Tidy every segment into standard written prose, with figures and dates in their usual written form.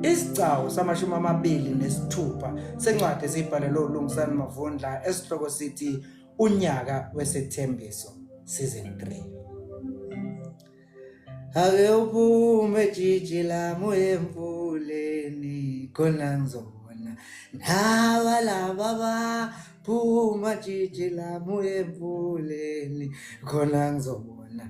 Isigcawu samashumi amabili nesithupha sencwadi esibhalelwe uLungisani Mavundla esihloko sithi unyaka wesethembiso season 3. Ake uphume jiji lami emfuleni khona ngizobona laba phuma jiji lami emfuleni khona ngizobona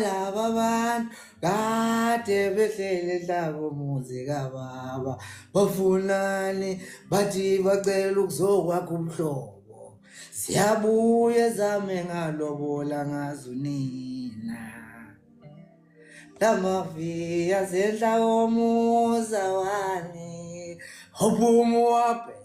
laba bantu kade behlele labo muzi kababa bafunani bathi bacela ukuzokwakha umhlobo siyabuye zame ngalobola ngazunina Lamavi zedla omuza wani Hobumu wabheke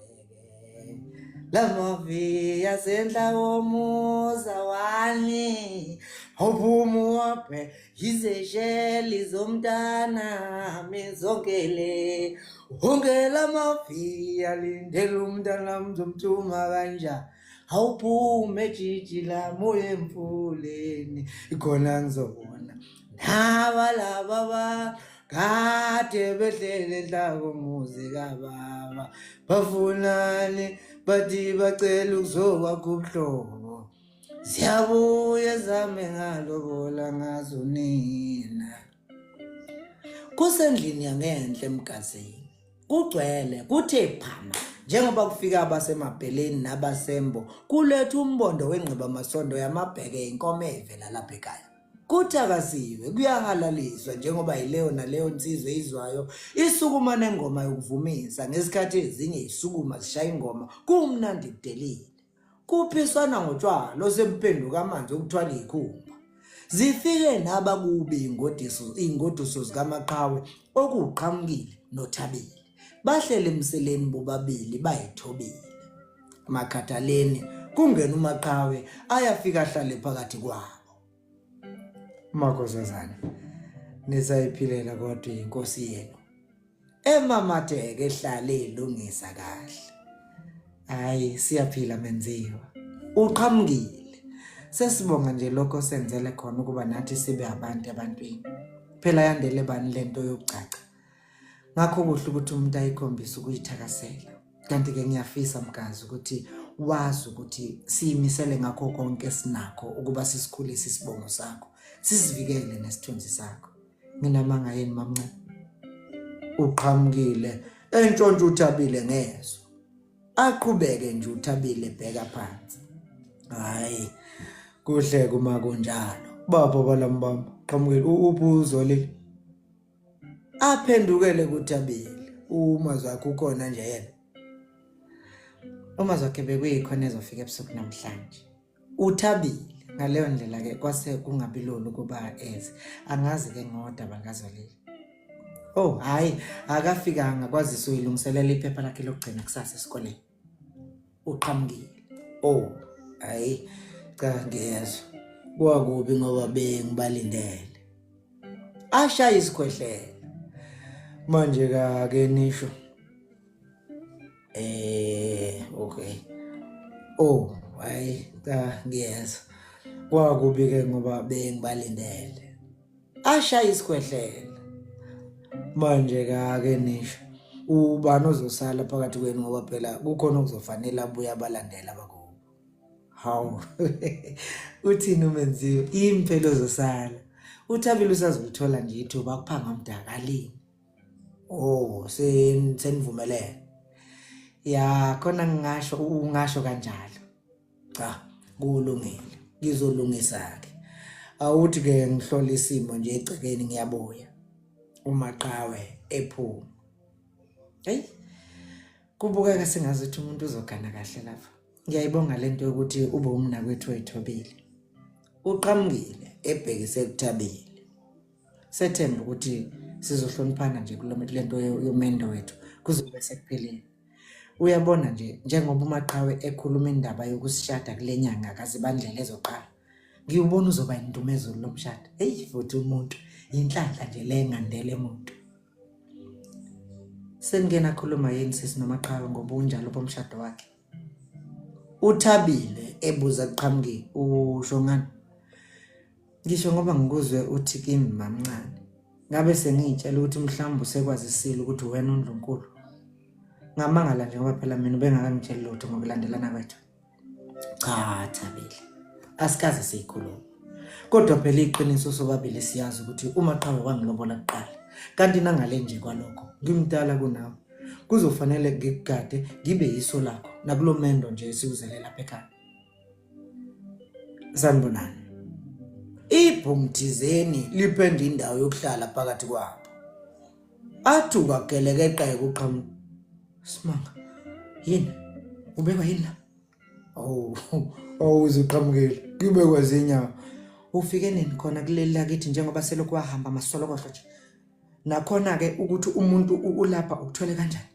Lamavi zedla omuza wani Hobumu wabheke Yizesheli zomntana mizongele Ongela mavi alindele umntana mzomthuma kanja Awuphume jiji lami emfuleni khona ngizobona laba kade behlele labo muzi kababa bafunani bathi bacela ukuzokwakha ubuhlobo siyabuye zame ngalobola ngazunina kusendlini yangenhle emgazini kugcwele kuthe phama njengoba kufika abasemabheleni nabasembo kuletha umbondo wengqiba amasondo yamabheke inkomo evela lapha ekhaya kuthakaziwe kuyahalaliswa njengoba yileyo naleyo nsizwe izwayo isukuma nengoma yokuvumisa ngesikhathi ezinye isukuma zishaya ingoma kumnandi kudelile kuphiswana ngotshwala osemphenduka amanzi okuthwala ikhumba zifike nabakubi ingoduso zikaMaqhawe okuqhamukile noThabile bahlele emseleni bobabili bayithobile makhathaleni kungena uMaqhawe ayafika ahlale phakathi kwabo Makozazana nisayiphilela kodwa inkosi yenu emamatheke ehlale ilungisa kahle hayi siyaphila menziwa uqhamukile sesibonga nje lokho senzele khona ukuba nathi sibe abantu ebantwini phela yandele bani lento yokucaca ngakho kuhle ukuthi umuntu ayikhombisa ukuyithakasela kanti ke ngiyafisa mkazi ukuthi wazi ukuthi siyimisele ngakho konke sinakho ukuba sisikhulise isibongo sakho sisivikele nesithunzi sakho nginamanga yini mamncane uqhamukile entshontshe uThabile ngezwe aqhubeke nje uThabile bheka phansi hayi kuhle kuma kunjalo baba balambamba qhamukile ubuzo le aphendukele kuThabile uma zakho ukhona nje yena uma zakhe bekuyikhona ezofika ebusuku namhlanje uThabile ngaleyo ndlela ke kwase kungabilolo kuba eze angazi ke ngoda bangazolile oh hayi akafikanga kwazisa uyilungiselela iphepha lakhe lokugcina kusasa esikoleni uqhamukile oh hayi cha ngiyezwa kwakubi ngoba bengibalindele ashaya isikhwehlele manje ke nisho okay oh hayi cha ngiyezwa kwakubi ke ngoba bengibalindele ashaya isikhwehlele manje ke nisho ubani ozosala phakathi kwenu ngoba phela kukhona okuzofanele abuye abalandela bakho hawu uthini umenziwe impela ozosala uThabile usazolithola nje ithuba kuphanga umdakalini oh senivumelene ya khona ungasho kanjalo cha kulungile ngizolungisa ke awuthi ke ngihlola isimo nje egcekeni ngiyabuya uMaqhawe ephuma hey kubukeka sengazithi umuntu uzogana kahle lapha ngiyayibonga lento yokuthi ube umna kwethu eThobile uqhamukile ebhekise kuThabile sethemba ukuthi sizohloniphana nje lento yomendo wethu kuzobe sekuphelile uyabona nje njengoba uMaqhawe ekhuluma indaba yokusishada kulenyanga akazibandlela ezoqala ngiyubona uzoba indumezulu lomshado hey futhi umuntu inhlanhla nje lengandele umuntu sengena khuluma yini sisi noMaqhawe ngoba unjalo bomshado wakhe uThabile ebuza kuqhamukile usho ngani ngisho ngoba ngikuzwe uthi kimi mamncane ngabe sengitshela ukuthi mhlawumbe usekwazisile ukuthi wena uNdlunkulu. Ngamangala nje ngoba phela mina ubengakangitsheli lutho ngokulandelana kwethu. Cha Thabile, asikaze siyikhuluma. Kodwa phela iqiniso sobabili siyazi ukuthi uma qhawe wangilobola kuqala, kanti nangale nje kwalokho ngimdala kunawe. Kuzofanele ngikugade ngibe yiso lakho nakulomendo nje esiwuzele lapha ekhaya. Sanibonani. Ibhumthizeni liphende indawo yokuhlala phakathi kwabo. Athuka gelekeqe kuqhamu. Simanga. Yini? Ubekwa yini la? Uzuqhamukile. Kubekwa zinyawo. Ufike nini khona kuleli lakithi njengoba selokhu wahamba masolokohlo nje. Nakhona ke ukuthi umuntu ulapha ukuthole kanjani?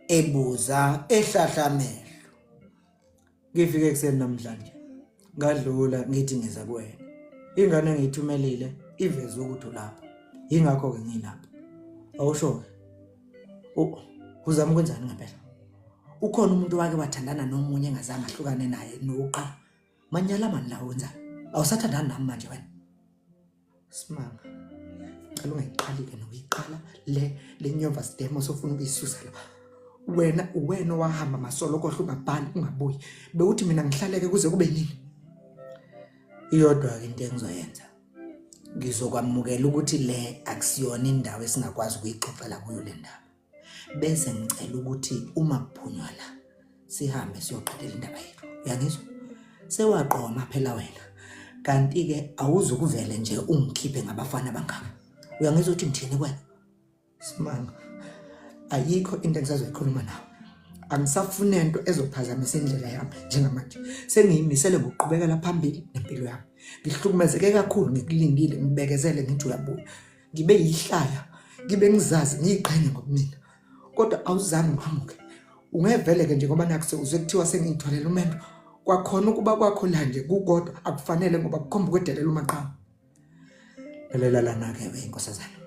Ebuza ehlahlamelo. Ngifike kuseni namhlanje. Ngadlula ngithi ngiza kuwena. Ingane engithumelile iveze ukuthi ulapha. Yingakho ke ngilapha. Awusho ke? Uzama ukwenzani ngempela? Ukhona umuntu wake wathandana nomunye engazange ahlukane naye noqala. Manyala mani la wenzani? Awusathandana nami manje wena. Simanga. Cela ungayiqali-ke nokuyiqala le nyova sidemo sofuna ukuyisusa la. Wena wahamba masolo kohle ungabhali ungabuyi. Bewuthi mina ngihlaleke kuze kube yini? Iyodwa ke into engizoyenza. Ngizokwamukela ukuthi le akusiyona indawo esingakwazi ukuyixoxela kuyo le ndaba. Bese ngicela ukuthi uma kuphunywa la sihambe siyoqedela indaba yethu. Uyangizwa? Sewaqoma phela wena. Kanti ke awuzukuvele nje ungikhiphe ngabafana bangaka. Uyangizwa ukuthi ngithini kwena? Simanga. Ayikho into engisazoyikhuluma nawe. Angisafuna into ezophazamisa indlela yami njengamanje. Sengiyimisele ngokuqhubekela phambili nempilo yami. Ngihlukumezeke kakhulu ngikulindile ngibekezele ngithi uyabuya. Ngibe yihlaya, ngibe ngizazi ngiyiqhenye ngobumina. Kodwa awuzange ngiqhamuke. Ungevele ke nje ngoba nakuse uzekuthiwa sengitholela umendo. Kwakhona ukuba kwakho la nje kukodwa akufanele ngoba kukhomba ukwedelela umaqhawe. Lalela lana ke wenkosazana.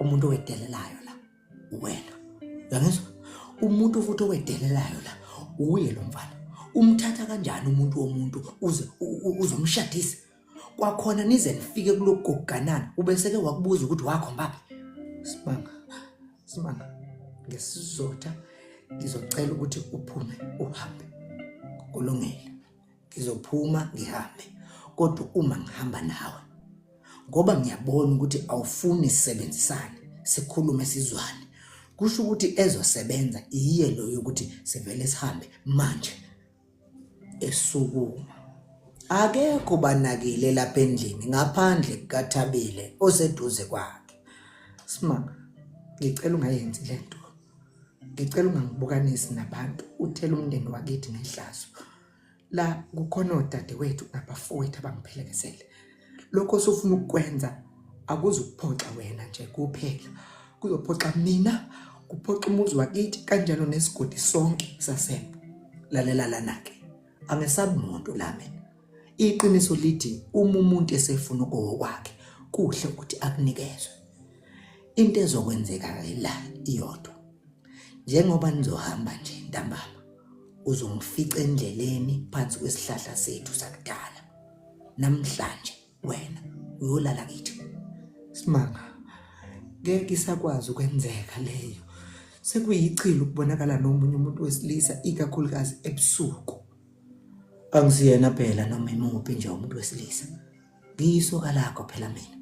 Umuntu owedelelayo la wena. Uyangizwa? Umuntu futhi owedelelayo la uye lo mfana. Umthatha kanjani umuntu womuntu uzomshadisa? Kwakhona nize nifike kulokuganana ubeseke wakubuza ukuthi wakhomba. Simanga. Ngesizotha ngizocela ukuthi uphume uhambe. Kulungile. Ngizophuma ngihambe. Kodwa uma ngihamba nawe ngoba ngiyabona ukuthi awufuni sisebenzisane, sikhulume sizwane. Kusho ukuthi ezosebenza iye lo yokuthi sivele sihambe manje esukuma. Akekho banakile lapha endlini ngaphandle kukaThabile oseduze kwakhe. Simanga, ngicela ungayenzi lento. Ngicela ungangibukanisi nabantu. Uthela umndeni wakithi ngehlazo. La kukhona odadewethu nabafowethu abangiphelekezele. Lokho sofuna ukwenza akuzukuphoxa wena nje kuphela. Kuzophoxa mina, kuphoxa umuzi wakithi kanjalo nesigodi sonke sasembo. Lalela lana ke. Angesabi umuntu la mina. Iqiniso lithi uma umuntu esefuna okwakhe kuhle ukuthi akunikezwe. Into ezokwenzeka la iyodwa. Njengoba nizohamba nje ntambama uzongifica endleleni phansi kwesihlahla sethu sakudala. Namhlanje wena uyolala kithi. Simanga. Ngeke isakwazi ukwenzeka leyo. Sekuyichilo ukubonakala nomunye umuntu wesilisa ikakhulukazi ebusuku. Angisiyena phela noma imuphi nje umuntu wesilisa. Ngiyisoka lakho phela mina.